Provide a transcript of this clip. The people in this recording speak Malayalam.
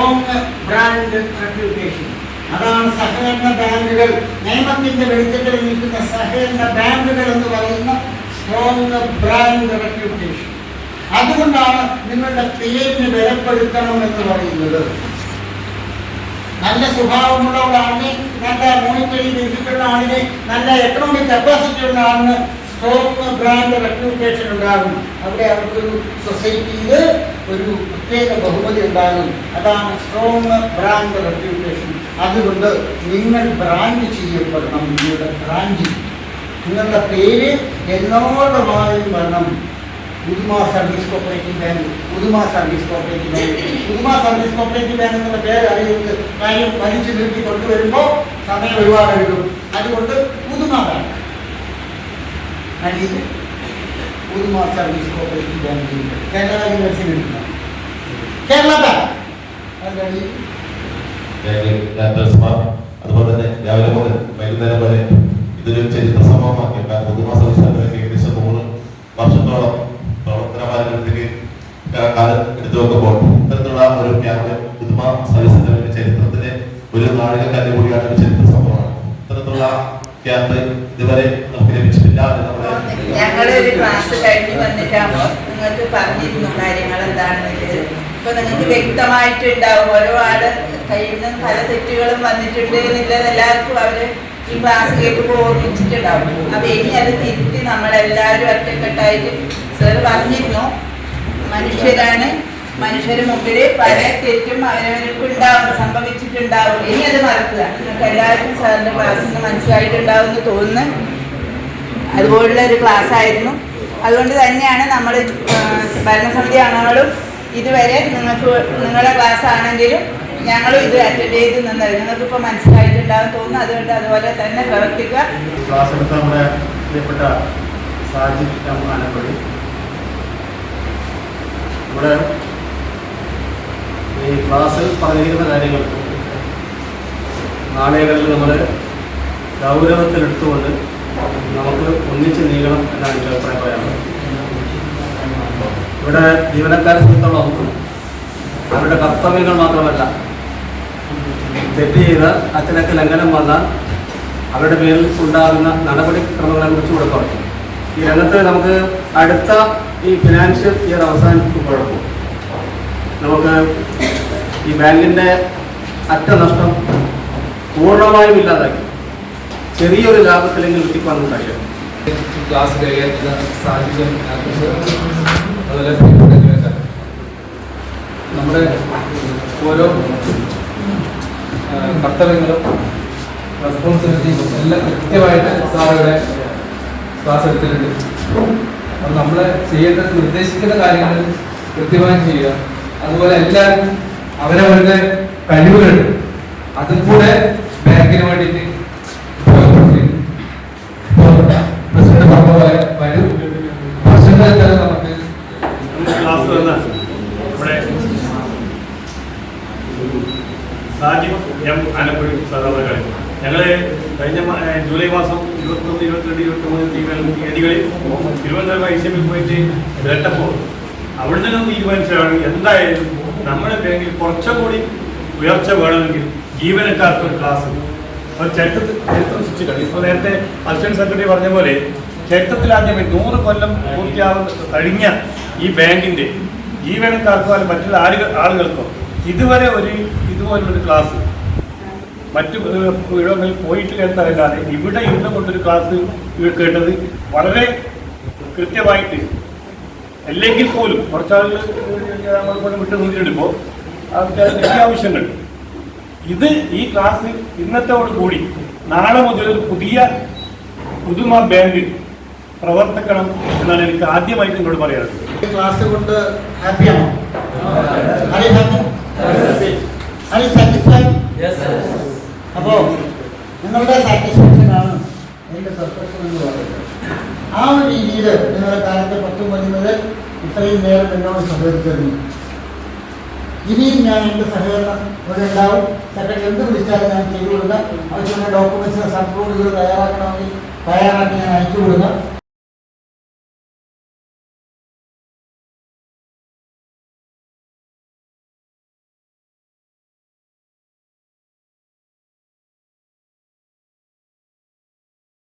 Strong brand reputation. അതാണ് സഹകരണ ബാങ്കുകൾ, നിയമത്തിന്റെ വെളിച്ചത്തിൽ നിൽക്കുന്ന സഹകരണ ബാങ്കുകൾ എന്ന് പറയുന്ന സ്ട്രോങ് ബ്രാൻഡ് റെപ്യൂട്ടേഷൻ. അതുകൊണ്ടാണ് നിങ്ങളുടെ പേരിന് ബലപ്പെടുത്തണം എന്ന് പറയുന്നത്. നല്ല സ്വഭാവമുള്ള ആളിനെ, നല്ല മോണിറ്ററി ബെനിഫിറ്റുള്ള ആളിനെ, നല്ല എക്കണോമിക് കപ്പാസിറ്റി ഉള്ള ആളിന് സ്ട്രോങ് ബ്രാൻഡ് റെപ്യൂട്ടേഷൻ ഉണ്ടാകും. അവിടെ അവർക്കൊരു സൊസൈറ്റിയിൽ ഒരു പ്രത്യേക ബഹുമതി ഉണ്ടാകും. അതാണ് സ്ട്രോങ് ബ്രാൻഡ് റെപ്യൂട്ടേഷൻ. അതുകൊണ്ട് നിങ്ങൾ ബ്രാൻഡ് ചെയ്യപ്പെടണം. നിങ്ങളുടെ ബ്രാൻഡിങ്, നിങ്ങളുടെ പേര് എന്നോടമായും വരണം. Uduma service cooperative bank, Uduma service cooperative bank. Uduma service cooperative bank എന്നുള്ള പേര് അറിയുന്നത് കാര്യം വലിച്ചു നിർത്തി കൊണ്ടുവരുമ്പോൾ സമയം ഒരുപാട് എടുക്കും. അതുകൊണ്ട് ഉദുമ ബാങ്ക് അടിയിൽ Uduma service cooperative bank Kerala university എടുക്കണം. കേരള ബാങ്ക് അതടിയിൽ അതുപോലെ തന്നെ രാവിലെ മുതൽ വൈകുന്നേരം വരെ ഇതൊരു ചരിത്ര സംഭവമാക്കി. ഉദുമ സർവീസ് ഏകദേശം 100 വർഷത്തോളം പ്രവർത്തനമാരംഭത്തിലേക്ക് കാലം എടുത്തു വെക്കുമ്പോൾ ഇത്തരത്തിലുള്ള ഒരു ക്യാമ്പ് ഉദുമ സർവീസ് സെന്ററിന്റെ ചരിത്രത്തിലെ ഒരു നാഴികക്കല്ല് കൂടിയാണ്, ഒരു ചരിത്ര സംഭവമാണ്. ഇത്തരത്തിലുള്ള ക്യാമ്പ് ഇതുവരെ നമുക്ക് ലഭിച്ചിട്ടില്ല. ഞങ്ങളൊരു ക്ലാസ് കഴിഞ്ഞ് വന്നിട്ടാകുമ്പോൾ നിങ്ങൾക്ക് പറഞ്ഞിരുന്നു കാര്യങ്ങൾ എന്താണെന്നുള്ളത്. ഇപ്പൊ നിങ്ങൾക്ക് വ്യക്തമായിട്ടുണ്ടാവും ഒരുപാട് കയ്യിൽ നിന്നും പല തെറ്റുകളും വന്നിട്ടുണ്ട് എന്നുള്ളത് എല്ലാവർക്കും അവര് ഈ ക്ലാസ് കേൾക്കുമ്പോൾ ഓർമ്മിച്ചിട്ടുണ്ടാവും. അപ്പൊ ഇനി അത് തിരുത്തി നമ്മളെല്ലാവരും ഒറ്റക്കെട്ടായിട്ട് സാർ പറഞ്ഞിരുന്നു, മനുഷ്യരാണ്, മനുഷ്യരുടെ മുമ്പിൽ പല തെറ്റും അവരവർക്ക് ഉണ്ടാവും, സംഭവിച്ചിട്ടുണ്ടാവും. ഇനി അത് മറക്കുക. നിങ്ങൾക്ക് എല്ലാവർക്കും സാറിന്റെ ക്ലാസ്സിൽ നിന്ന് മനസ്സിലായിട്ടുണ്ടാവും എന്ന് തോന്നുന്നു. അതുപോലുള്ള ഒരു ക്ലാസ് ആയിരുന്നു. അതുകൊണ്ട് തന്നെയാണ് നമ്മൾ ഭരണസമിതി അംഗങ്ങളും ഇതുവരെ നിങ്ങൾക്ക് നിങ്ങളുടെ ക്ലാസ് ആണെങ്കിലും ഞങ്ങളും ഇത് അറ്റൻഡ് ചെയ്ത് നിന്നത്. നിങ്ങൾക്കിപ്പോൾ മനസ്സിലായിട്ടുണ്ടാവും തോന്നുന്നു. അതുകൊണ്ട് അതുപോലെ തന്നെ പ്രവർത്തിക്കുക. ക്ലാസ് എടുത്ത നമ്മുടെ പ്രിയപ്പെട്ട സാജിദ് ആനപ്പള്ളി, ഇവിടെ ഈ ക്ലാസ്സിൽ പറഞ്ഞിരിക്കുന്ന കാര്യങ്ങൾ നാളെകളിൽ നമ്മൾ ഗൗരവത്തിലെടുത്തുകൊണ്ട് നമുക്ക് ഒന്നിച്ച് നീങ്ങണം എന്നാണ് എനിക്ക് അഭിപ്രായം പറയാനുള്ളത്. ഇവിടെ ജീവനക്കാരെ സംബന്ധിച്ചോളം അവരുടെ കർത്തവ്യങ്ങൾ മാത്രമല്ല, തെറ്റ് ചെയ്ത അച്ചടക്ക ലംഘനം വന്നാൽ അവരുടെ പേരിൽ ഉണ്ടാകുന്ന നടപടിക്രമങ്ങളെ കുറിച്ച് കൂടെ പറഞ്ഞു. ഈ രംഗത്ത് നമുക്ക് അടുത്ത ഈ ഫിനാൻഷ്യൽ ഇയർ അവസാനിക്കുമ്പോഴപ്പോൾ നമുക്ക് ഈ ബാങ്കിൻ്റെ അറ്റ നഷ്ടം പൂർണ്ണമായും ഇല്ലാതാക്കി ചെറിയൊരു ലാഭത്തിലെങ്കിലും എത്തിക്കാൻ കഴിയും. ക്ലാസ് കൈകാര്യം സാധിക്കും. അതുപോലെ നമ്മുടെ ഓരോ കർത്തവ്യങ്ങളും റെസ്പോൺസിബിലിറ്റിയും എല്ലാം കൃത്യമായിട്ട് സാറുടെ ക്ലാസ് എടുത്തിട്ടുണ്ട്. അപ്പം നമ്മൾ ചെയ്യേണ്ടത് നിർദ്ദേശിക്കുന്ന കാര്യങ്ങൾ കൃത്യമായി ചെയ്യുക. അതുപോലെ എല്ലാവർക്കും അവരവരുടെ കഴിവുകളുണ്ട്, അതും കൂടെ ബാങ്കിന് വേണ്ടിയിട്ട് പ്രസിഡന്റ് പറഞ്ഞ പോലെ വരും വർഷങ്ങളിൽ തന്നെ നമുക്ക് ക്ലാസ് വന്ന ഇവിടെ സാജിദ് എം ആനപ്പള്ളി സാധാരണ കാര്യം ഞങ്ങൾ കഴിഞ്ഞ ജൂലൈ മാസം 21, 22, 23 തീയതികളിൽ തിരുവനന്തപുരം ICMൽ പോയിട്ട് കേട്ടപ്പോൾ അവിടെ നിന്ന് തീരുമാനിച്ചതാണ് എന്തായാലും നമ്മുടെ ബാങ്കിൽ കുറച്ചുകൂടി ഉയർച്ച വേണമെങ്കിൽ ജീവനക്കാർക്ക് ഒരു ക്ലാസ്, ഒരു ചരിത്രം സൃഷ്ടിക്കണം. ഇപ്പോൾ നേരത്തെ അസിസ്റ്റന്റ് സെക്രട്ടറി പറഞ്ഞ പോലെ ചരിത്രത്തിലാദ്യമേ 100 കൊല്ലം കഴിഞ്ഞ ഈ ബാങ്കിൻ്റെ ജീവനക്കാർക്കോ അല്ലെങ്കിൽ മറ്റുള്ള ആളുകൾക്കോ ഇതുവരെ ഇതുപോലൊരു ക്ലാസ് മറ്റു ഇടങ്ങളിൽ പോയിട്ട് കേട്ടതല്ലാതെ ഇവിടെ ഇരുന്ന് കൊണ്ടൊരു ക്ലാസ് കേട്ടത് വളരെ കൃത്യമായിട്ട്. അല്ലെങ്കിൽ പോലും കുറച്ചാളുകൾ നമ്മൾ വിട്ടു നോക്കിയിടുമ്പോൾ ആവശ്യങ്ങൾ ഈ ക്ലാസ് ഇന്നത്തോടുകൂടി നാളെ മുതൽ ഒരു പുതിയ ഉദുമ ബാങ്ക് പ്രവർത്തിക്കണം എന്നാണ് എനിക്ക് ആദ്യമായിട്ട് നിങ്ങളോട് പറയാനുള്ളത്. ക്ലാസ് കൊണ്ട് ഹാപ്പിയാണോ? അപ്പോൾ നിങ്ങളുടെ സാറ്റിസ്ഫാക്ഷനാണ് എൻ്റെ സന്തോഷം എന്ന് പറയുന്നത്. ആ ഒരു രീതിയിൽ നിങ്ങളുടെ കാലത്ത് 10 മണി മുതൽ ഇത്രയും നേരം എന്നോട് സഹകരിച്ചിരുന്നു. ഇനിയും ഞാൻ എൻ്റെ സഹകരണം ഇവിടെ ഉണ്ടാവും. സെക്രട്ടറി എന്ത് വിളിച്ചാലും ഞാൻ ചെയ്തു കൊടുക്കാം. ആവശ്യമായ ഡോക്യുമെന്റ്സ് അപ്രൂവ് ചെയ്ത് തയ്യാറാക്കണമെങ്കിൽ തയ്യാറാക്കി ഞാൻ അയച്ചു കൊടുക്കാം.